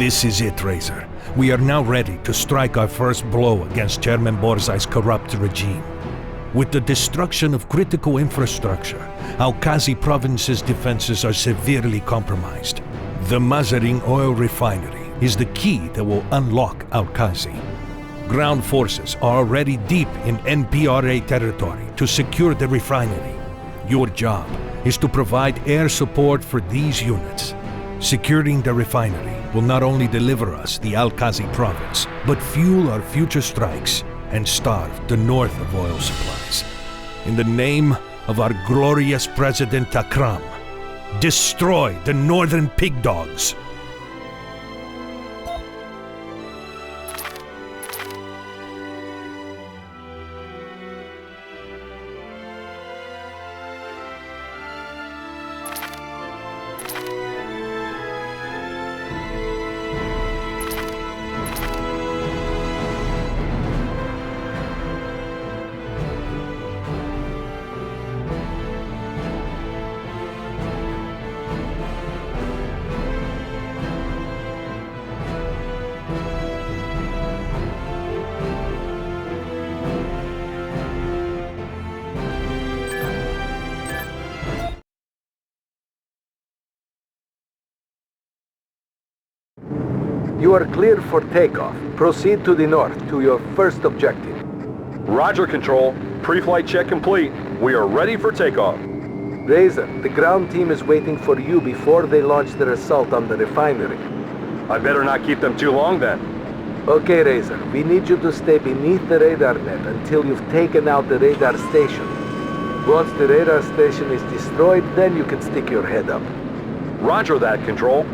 This is it, Razor. We are now ready to strike our first blow against Chairman Borzai's corrupt regime. With the destruction of critical infrastructure, Al-Qazi province's defenses are severely compromised. The Mazarin oil refinery is the key that will unlock Al-Qazi. Ground forces are already deep in NPRA territory to secure the refinery. Your job is to provide air support for these units. Securing the refinery will not only deliver us the Al-Qazi province, but fuel our future strikes and starve the north of oil supplies. In the name of our glorious President Akram, destroy the northern pig dogs! You are cleared for takeoff. Proceed to the north to your first objective. Roger, Control. Pre-flight check complete. We are ready for takeoff. Razor, the ground team is waiting for you before they launch their assault on the refinery. I better not keep them too long then. Okay, Razor. We need you to stay beneath the radar net until you've taken out the radar station. Once the radar station is destroyed, then you can stick your head up. Roger that, Control.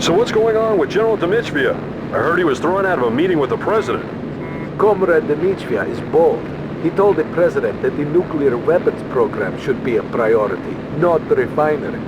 So what's going on with General Dmitriev? I heard he was thrown out of a meeting with the president. Comrade Dmitriev is bold. He told the president that the nuclear weapons program should be a priority, not the refinery.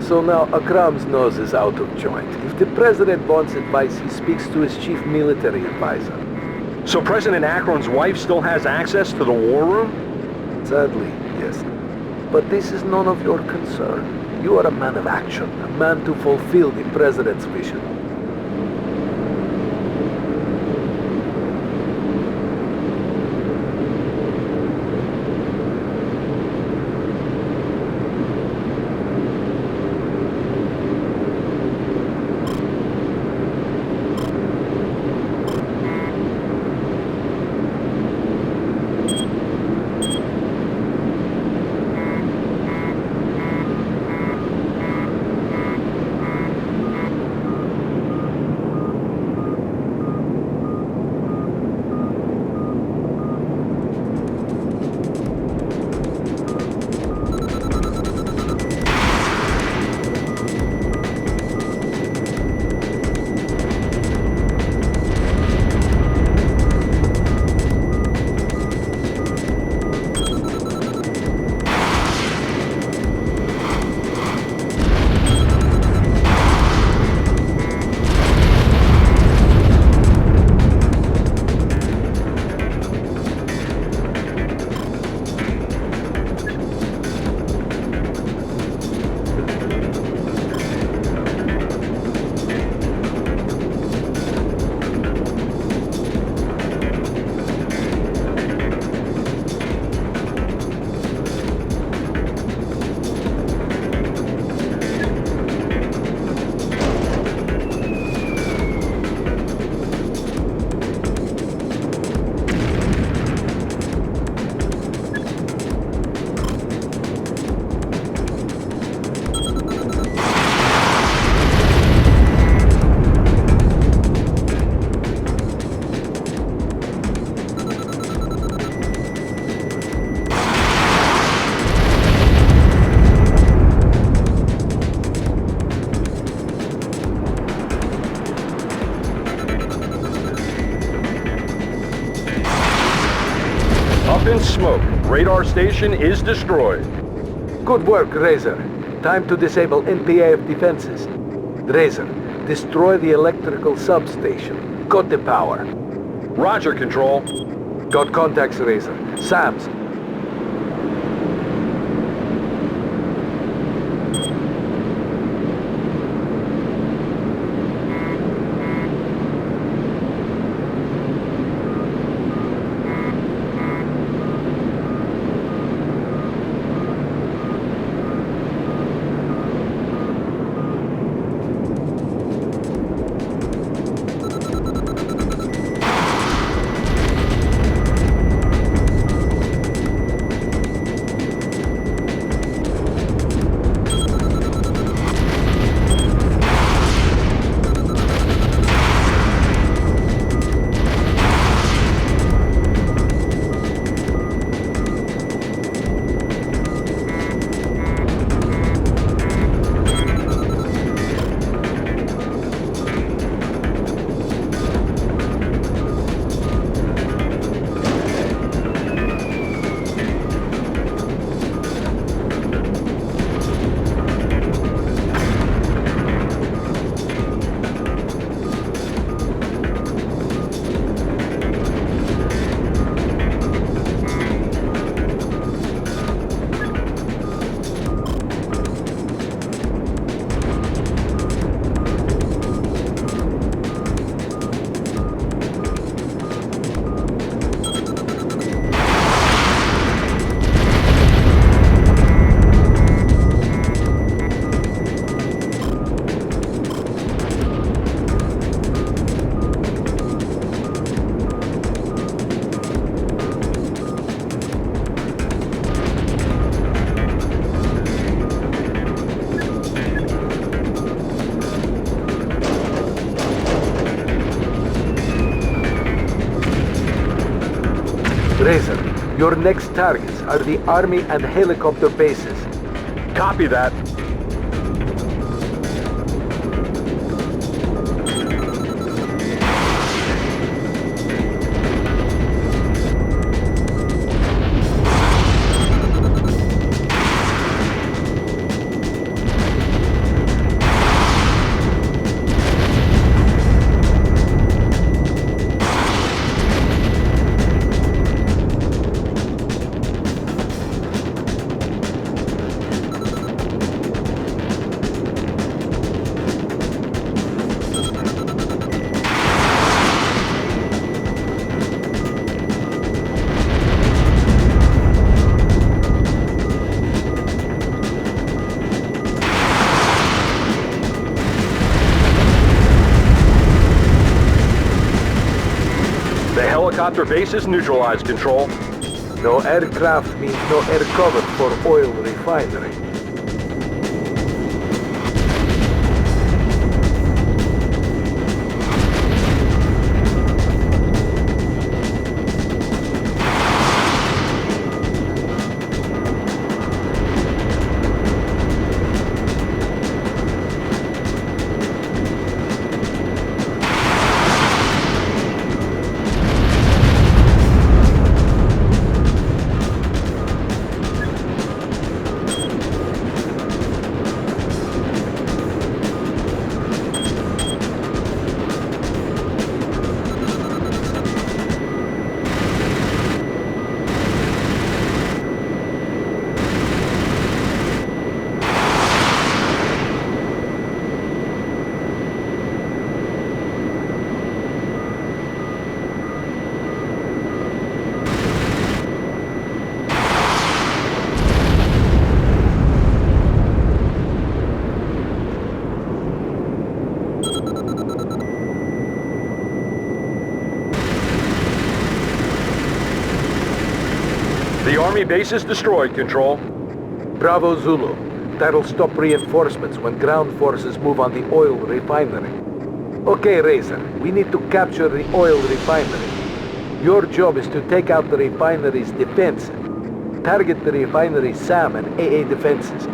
So now Akram's nose is out of joint. If the president wants advice, he speaks to his chief military advisor. So President Akram's wife still has access to the war room? Sadly, yes. But this is none of your concern. You are a man of action, a man to fulfill the president's vision. Up in smoke. Radar station is destroyed. Good work, Razor. Time to disable NPAF defenses. Razor, destroy the electrical substation. Cut the power. Roger, Control. Got contacts, Razor. Sam's. Razor, your next targets are the Army and helicopter bases. Copy that. The helicopter base is neutralized, Control. No aircraft means no air cover for oil refinery. The Army base is destroyed, Control. Bravo Zulu. That'll stop reinforcements when ground forces move on the oil refinery. Okay, Razor. We need to capture the oil refinery. Your job is to take out the refinery's defense. Target the refinery's SAM and AA defenses.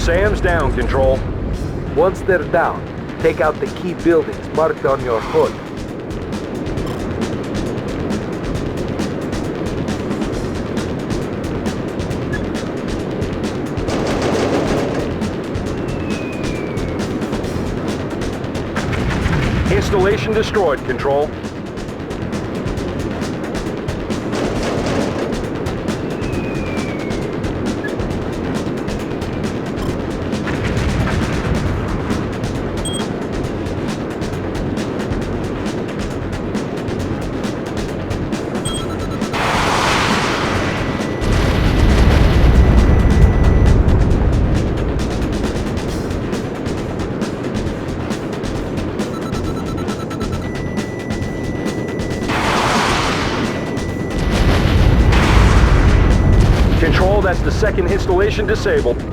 SAM's down, Control. Once they're down, take out the key buildings marked on your HUD. Installation destroyed, Control. Control, that's the second installation disabled.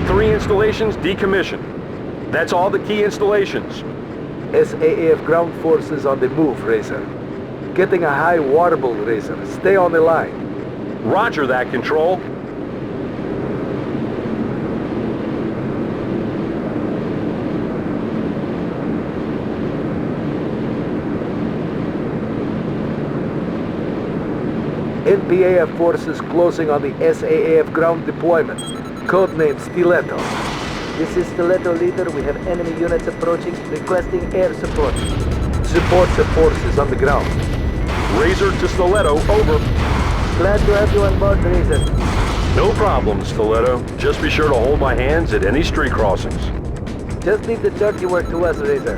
Three installations decommissioned. That's all the key installations. SAAF ground forces on the move, Razor. Getting a high warble, Razor. Stay on the line. Roger that, Control. NPAF forces closing on the SAAF ground deployment. Codename Stiletto. This is Stiletto Leader. We have enemy units approaching, requesting air support. Support the forces on the ground. Razor to Stiletto, over. Glad to have you on board, Razor. No problem, Stiletto. Just be sure to hold my hands at any street crossings. Just leave the dirty work to us, Razor.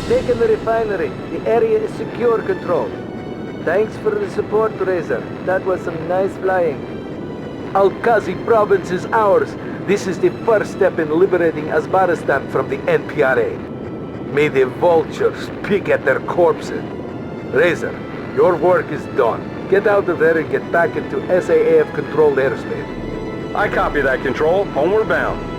taken the refinery. The area is secure, Control. Thanks for the support, Razor. That was some nice flying. Al-Qazi province is ours. This is the first step in liberating Azbaristan from the NPRA. May the vultures pick at their corpses. Razor, your work is done. Get out of there and get back into SAAF-controlled airspace. I copy that, Control. Homeward bound.